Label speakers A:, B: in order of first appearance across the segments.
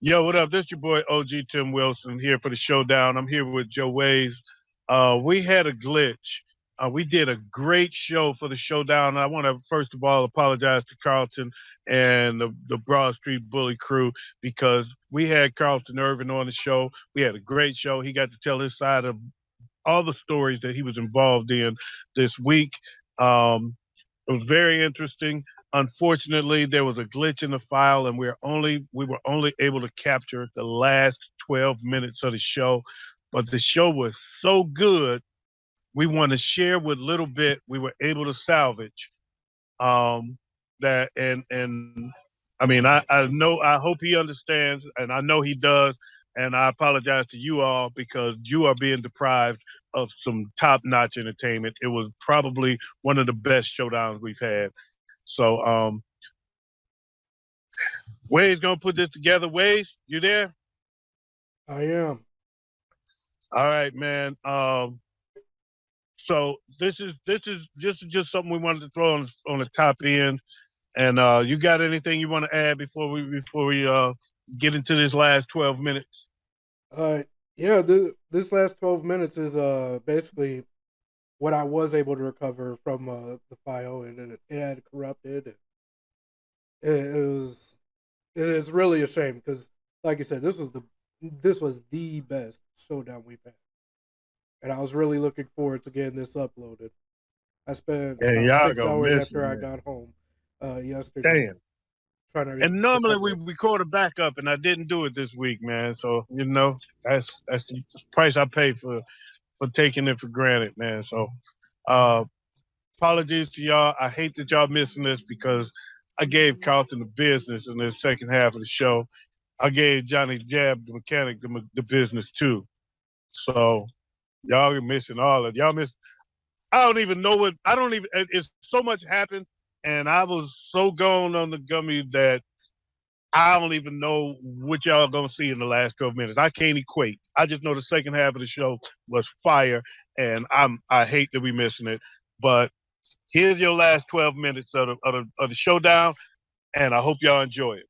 A: Yo, what up? This your boy OG Tim Wilson here for the Showdown. I'm here with Joe Wayz. We had a glitch. We did a great show for the Showdown. I want to first of all apologize to Carlton and the Broad Street Bully crew because we had Carlton Irvin on the show. We had a great show. He got to tell his side of all the stories that he was involved in this week. It was very interesting. Unfortunately, there was a glitch in the file, and we were only able to capture the last 12 minutes of the show. But the show was so good, we want to share what little bit we were able to salvage. That and I mean, I know I hope he understands, and I know he does. And I apologize to you all because you are being deprived of some top-notch entertainment. It was probably one of the best showdowns we've had. So, Way's gonna put this together. Wayz, you there?
B: I am.
A: All right, man. So this is just something we wanted to throw on the top end. And you got anything you want to add before we get into this last 12 minutes?
B: Yeah, this last 12 minutes is basically what I was able to recover from the file, and it had corrupted. It was it's really a shame because, like you said, this was the best showdown we've had, and I was really looking forward to getting this uploaded. I spent
A: Yeah,
B: about
A: y'all
B: 6 hours
A: gonna miss
B: after
A: it,
B: I
A: man.
B: got home yesterday
A: Damn.
B: trying to
A: And normally we
B: recover it.
A: record a backup, and I didn't do it this week, man. So that's the price I pay for taking it for granted, man. So uh, apologies to y'all. I hate that y'all missing this because I gave Carlton the business in the second half of the show. I gave Johnny Jab, the mechanic, the business too. So y'all are missing all of y'all miss. I don't even know what I don't even. It's so much happened, and I was so gone on the gummy that I don't even know what y'all gonna see in the last 12 minutes. I can't equate. I just know the second half of the show was fire, and I hate that we missing it. But here's your last 12 minutes of the showdown, and I hope y'all enjoy it.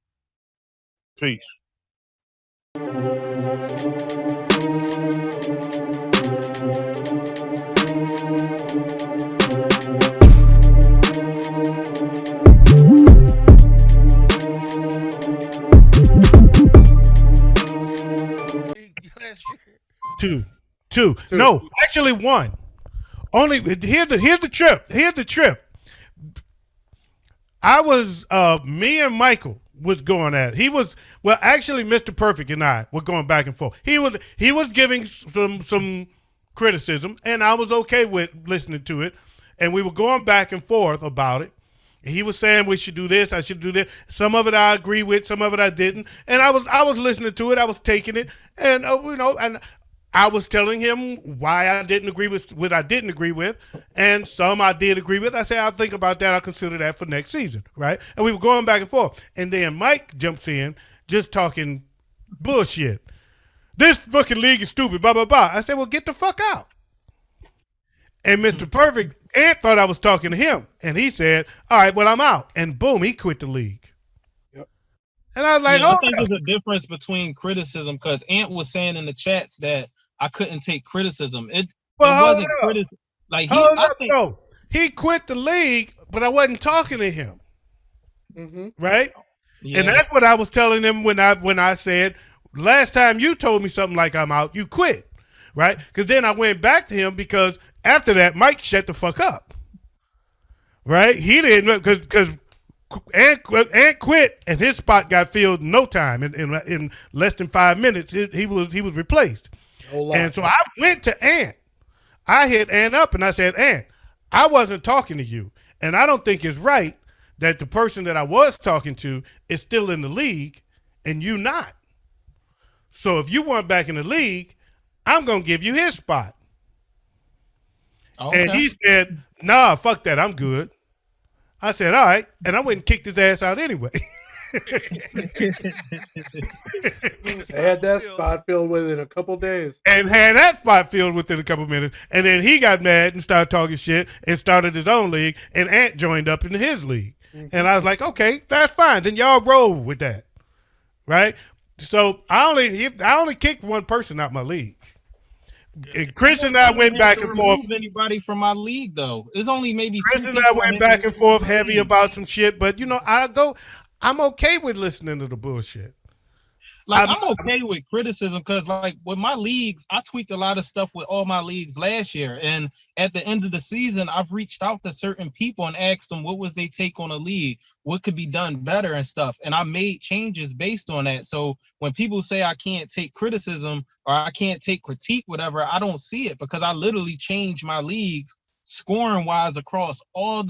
A: Peace. 2, 2. No, actually one. Only here's the trip. Here's the trip. I was me and Michael was going at it. He was actually Mr. Perfect and I were going back and forth. He was giving some criticism, and I was okay with listening to it, and we were going back and forth about it. He was saying we should do this, I should do this. Some of it I agree with, some of it I didn't, and I was listening to it, I was taking it, and and I was telling him why I didn't agree with what I didn't agree with, and some I did agree with. I said, I'll think about that. I'll consider that for next season, right? And we were going back and forth. And then Mike jumps in, just talking bullshit. This fucking league is stupid, blah, blah, blah. I said, well, get the fuck out. And Mr. Perfect, Ant thought I was talking to him. And he said, all right, well, I'm out. And boom, he quit the league.
B: Yep.
A: And I was like,
C: I think there's a difference between criticism because Ant was saying in the chats that I couldn't take criticism. It wasn't criticism. Like
A: he quit the league, but I wasn't talking to him.
B: Mm-hmm.
A: Right? Yeah. And that's what I was telling him when I said, last time you told me something like I'm out, you quit. Right? Because then I went back to him because after that, Mike shut the fuck up. Right? He didn't, because Ant quit and his spot got filled in no time. In less than 5 minutes, he was replaced. And so I went to Ant. I hit Ant up and I said, Ant, I wasn't talking to you. And I don't think it's right that the person that I was talking to is still in the league and you not. So if you want back in the league, I'm going to give you his spot. Okay. And he said, nah, fuck that. I'm good. I said, all right. And I went and kicked his ass out anyway.
B: They had that spot filled within a couple days.
A: And had that spot filled within a couple minutes. And then he got mad and started talking shit and started his own league. And Ant joined up into his league. Mm-hmm. And I was like, okay, that's fine. Then y'all roll with that. Right?
D: So I only kicked one person out my league. And Chris and I went back and forth.
C: Anybody from my league though? It's only maybe
D: Chris
C: two
D: and
C: people.
D: I went back and forth heavy about some shit, but I'm okay with listening to the bullshit.
C: Like I'm okay with criticism because like with my leagues, I tweaked a lot of stuff with all my leagues last year. And at the end of the season, I've reached out to certain people and asked them what was they take on a league, what could be done better and stuff. And I made changes based on that. So when people say I can't take criticism or I can't take critique, whatever, I don't see it because I literally changed my leagues scoring wise across all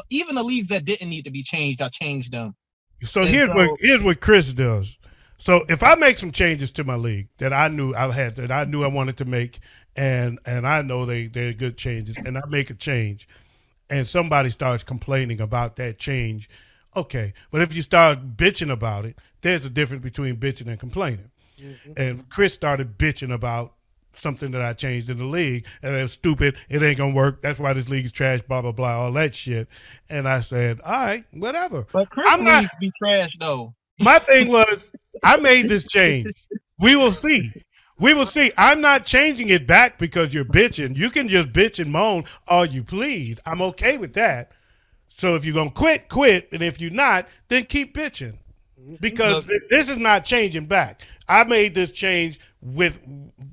C: even the leagues that didn't need to be changed, I changed them.
D: So here's what Chris does. So if I make some changes to my league that I knew I wanted to make, and I know they're good changes, and I make a change, and somebody starts complaining about that change, okay. But if you start bitching about it, there's a difference between bitching and complaining. Mm-hmm. And Chris started bitching about something that I changed in the league, and it was stupid. It ain't gonna work. That's why this league's trash. Blah blah blah. All that shit. And I said, all right, whatever.
C: But Chris leagues be trash though.
D: My thing was, I made this change. We will see. We will see. I'm not changing it back because you're bitching. You can just bitch and moan all you please. I'm okay with that. So if you're going to quit. And if you're not, then keep bitching. Because this is not changing back. I made this change with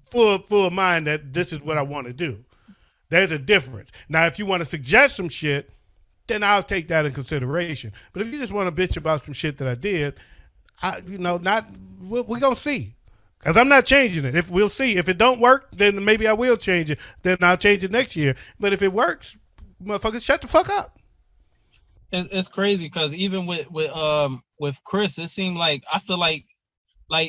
D: full of mind that this is what I want to do. There's a difference. Now, if you want to suggest some shit, then I'll take that in consideration. But if you just want to bitch about some shit that I did, we're going to see. Because I'm not changing it. We'll see. If it don't work, then maybe I will change it. Then I'll change it next year. But if it works, motherfuckers, shut the fuck up.
C: It's crazy because even with Chris, it seemed like I feel like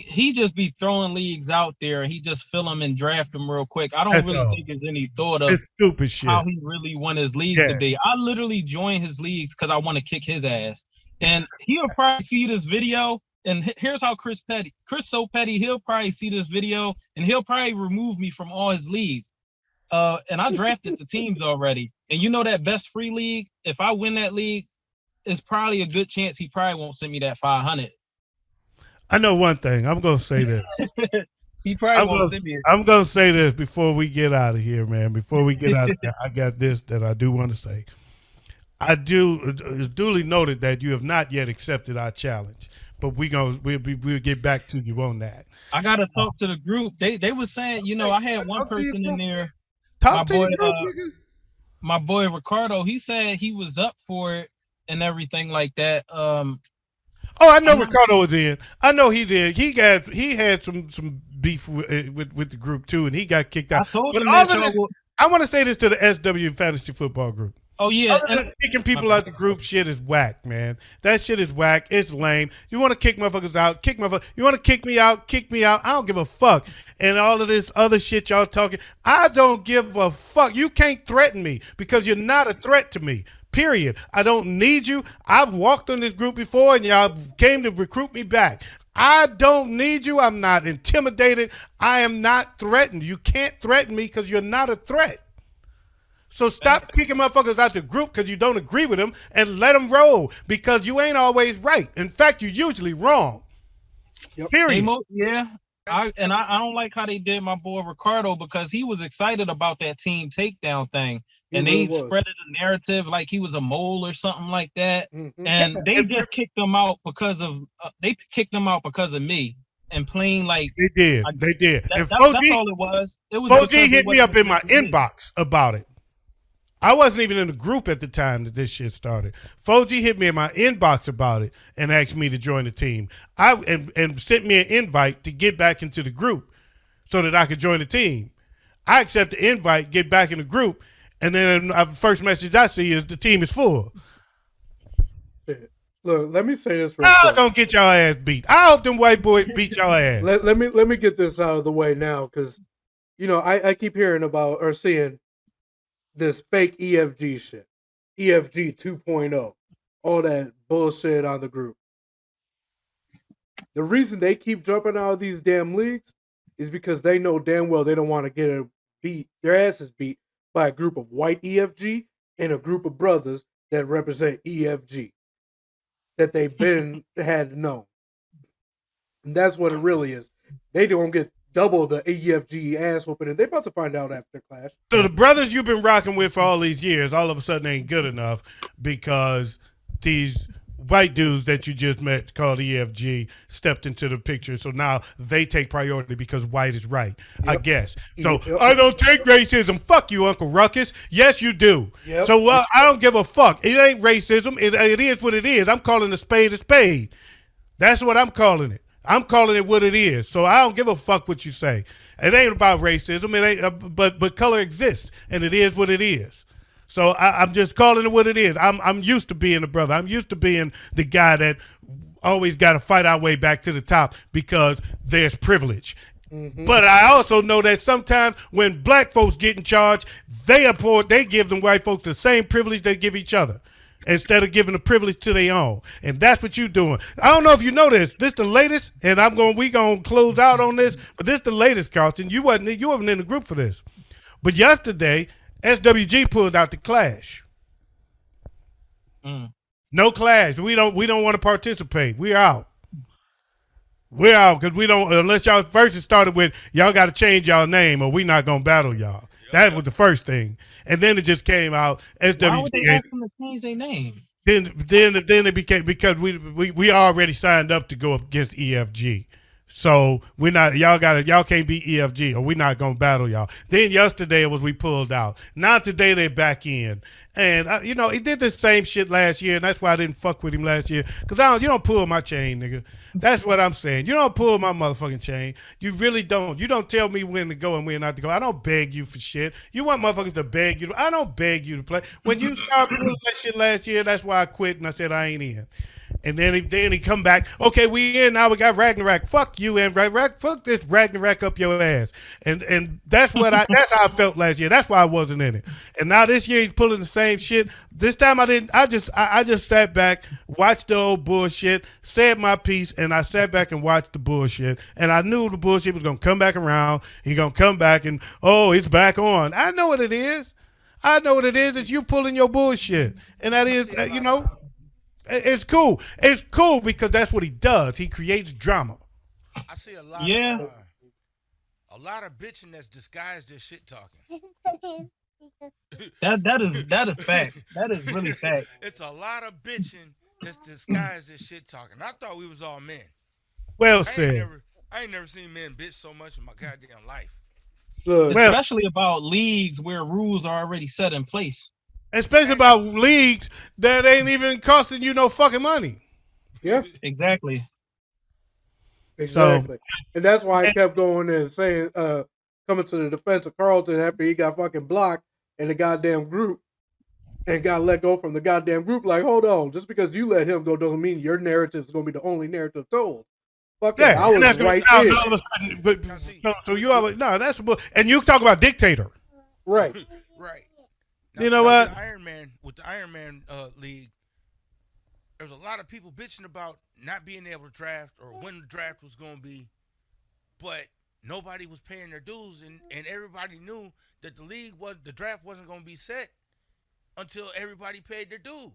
C: he just be throwing leagues out there. He just fill them and draft them real quick. I don't really think there's any thought of
D: stupid shit.
C: How he really want his leagues to be. I literally join his leagues because I want to kick his ass. And he'll probably see this video. And here's how Chris so petty, he'll probably see this video and he'll probably remove me from all his leagues. And I drafted the teams already. And you know that best free league, if I win that league, it's probably a good chance he probably won't send me that 500.
D: I know one thing. I'm going to say this.
C: He probably won't send me it.
D: I'm going to say this before we get out of here, man. Before we get out of here, I got this that I do want to say. It's duly noted that you have not yet accepted our challenge. But we'll get back to you on that.
C: I gotta talk to the group. They were saying, I had one person in there. My boy Ricardo. He said he was up for it and everything like that.
D: I know Ricardo was in. I know he's in. He had some beef with the group too, and he got kicked out. I want to say this to the SW Fantasy Football Group.
C: Oh yeah,
D: and kicking people out the group shit is whack, man. That shit is whack. It's lame. You want to kick motherfuckers out? Kick motherfuckers. You want to kick me out? Kick me out. I don't give a fuck. And all of this other shit y'all talking, I don't give a fuck. You can't threaten me because you're not a threat to me. Period. I don't need you. I've walked on this group before, and y'all came to recruit me back. I don't need you. I'm not intimidated. I am not threatened. You can't threaten me because you're not a threat. So stop kicking motherfuckers out the group because you don't agree with them and let them roll because you ain't always right. In fact, you're usually wrong.
B: Yep.
D: Period.
C: I don't like how they did my boy Ricardo because he was excited about that team takedown thing. And they spread a narrative like he was a mole or something like that. Mm-hmm. And they just kicked him out because of me. And playing like
D: they did.
C: That's all it was.
D: Foji hit me up in my inbox about it. I wasn't even in the group at the time that this shit started. Foji hit me in my inbox about it and asked me to join the team. And sent me an invite to get back into the group so that I could join the team. I accept the invite, get back in the group, and then the first message I see is the team is full.
B: Look, let me say this real quick.
D: Don't get y'all ass beat. I hope them white boys beat y'all ass.
B: Let me get this out of the way now because, I keep hearing about or seeing this fake EFG shit, EFG 2.0, all that bullshit on the group. The reason they keep jumping out of these damn leagues is because they know damn well they don't want to get their asses beat by a group of white EFG and a group of brothers that represent EFG that they've had known. And that's what it really is. They don't get double the AEFG ass whooping, and they about to find out after Clash.
D: So the brothers you've been rocking with for all these years, all of a sudden ain't good enough because these white dudes that you just met called EFG stepped into the picture. So now they take priority because white is right, I guess. So I don't take racism. Fuck you, Uncle Ruckus. Yes, you do.
B: Yep.
D: So I don't give a fuck. It ain't racism. It is what it is. I'm calling a spade a spade. That's what I'm calling it. I'm calling it what it is. So I don't give a fuck what you say. It ain't about racism. It ain't. But color exists, and it is what it is. So I'm just calling it what it is. I'm used to being a brother. I'm used to being the guy that always got to fight our way back to the top because there's privilege. Mm-hmm. But I also know that sometimes when black folks get in charge, they give them white folks the same privilege they give each other instead of giving the privilege to their own. And that's what you're doing. I don't know if you know this. This the latest, and we gonna close out on this, but this the latest, Carlton. You wasn't in the group for this. But yesterday, SWG pulled out the Clash. No Clash. We don't want to participate. We're out. We're out because we don't, unless y'all first it started with y'all got to change y'all name or we not gonna battle y'all. That was the first thing, and then it just came out SWG.
C: Why would they ask them to change their name?
D: Then it became because we already signed up to go up against EFG. So we're not, y'all can't beat EFG or we're not going to battle y'all. Then yesterday it was we pulled out. Now today they're back in. And, he did the same shit last year, and that's why I didn't fuck with him last year. Because you don't pull my chain, nigga. That's what I'm saying. You don't pull my motherfucking chain. You really don't. You don't tell me when to go and when not to go. I don't beg you for shit. You want motherfuckers to beg you. I don't beg you to play. When you started pulling that shit last year, that's why I quit and I said I ain't in. And then he come back. Okay, we in now. We got Ragnarok. Fuck you and Ragnarok. Fuck this Ragnarok up your ass. And that's that's how I felt last year. That's why I wasn't in it. And now this year he's pulling the same shit. This time I didn't. I just sat back, watched the old bullshit, said my piece, and I sat back and watched the bullshit. And I knew the bullshit was gonna come back around. He's gonna come back and it's back on. I know what it is. It's you pulling your bullshit, and that is It's cool. It's cool because that's what he does. He creates drama.
E: I see a lot of bitching that's disguised as shit talking.
C: That is fact. That is really fact.
E: It's a lot of bitching that's disguised as shit talking. I thought we was all men.
D: Well said.
E: I ain't never seen men bitch so much in my goddamn life.
C: Especially about leagues where rules are already set in place.
D: Especially about leagues that ain't even costing you no fucking money.
B: Yeah.
C: Exactly.
B: So, and that's why I kept going and saying, coming to the defense of Carlton after he got fucking blocked in the goddamn group and got let go from the goddamn group. Like, hold on, just because you let him go doesn't mean your narrative is going to be the only narrative told. Fuck yeah, I was right there.
D: So you always, that's and you talk about dictator.
B: Right.
E: Right.
D: Now, you know what?
E: With the Iron Man League, there's a lot of people bitching about not being able to draft or when the draft was going to be, but nobody was paying their dues, and everybody knew that the draft wasn't going to be set until everybody paid their dues.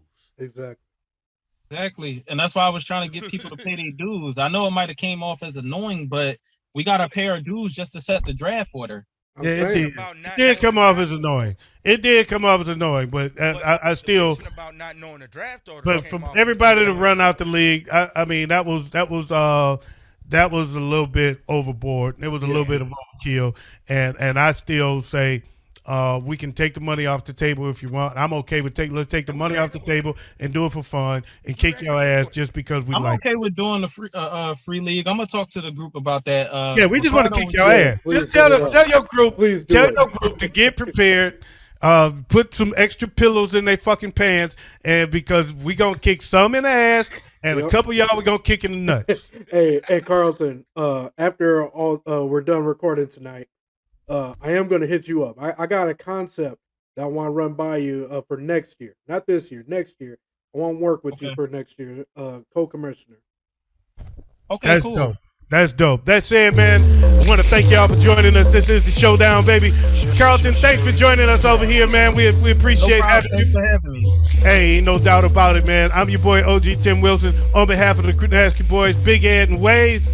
B: Exactly,
C: and that's why I was trying to get people to pay their dues. I know it might have came off as annoying, but we got to pay our dues just to set the draft order.
D: Yeah, it did come off as annoying. It did come off as annoying, but I still
E: about not knowing the draft order.
D: But from everybody to run out the league, I mean that was a little bit overboard. It was a little bit of overkill, and I still say we can take the money off the table if you want. I'm okay with let's take the money off the table and do it for fun and kick your ass just because we like.
C: I'm okay with doing the free league. I'm gonna talk to the group about that.
D: We just want to kick your ass. Just tell your group. Tell your group to get prepared. Put some extra pillows in their fucking pants, and because we gonna kick some in the ass and a couple of y'all we gonna kick in the nuts.
B: Hey, Carlton. After all, we're done recording tonight. I am going to hit you up. I got a concept that I want to run by you for next year. Not this year, next year. I want to work with you for next year, co-commissioner.
C: Okay,
D: that's
C: cool.
D: Dope. That's dope. That's it, man. I want to thank y'all for joining us. This is the Showdown, baby. Carlton, thanks for joining us over here, man. We appreciate having you.
C: Thanks for having me.
D: Hey, ain't no doubt about it, man. I'm your boy, OG Tim Wilson. On behalf of the Nasty Boys, Big Ed and Wayz.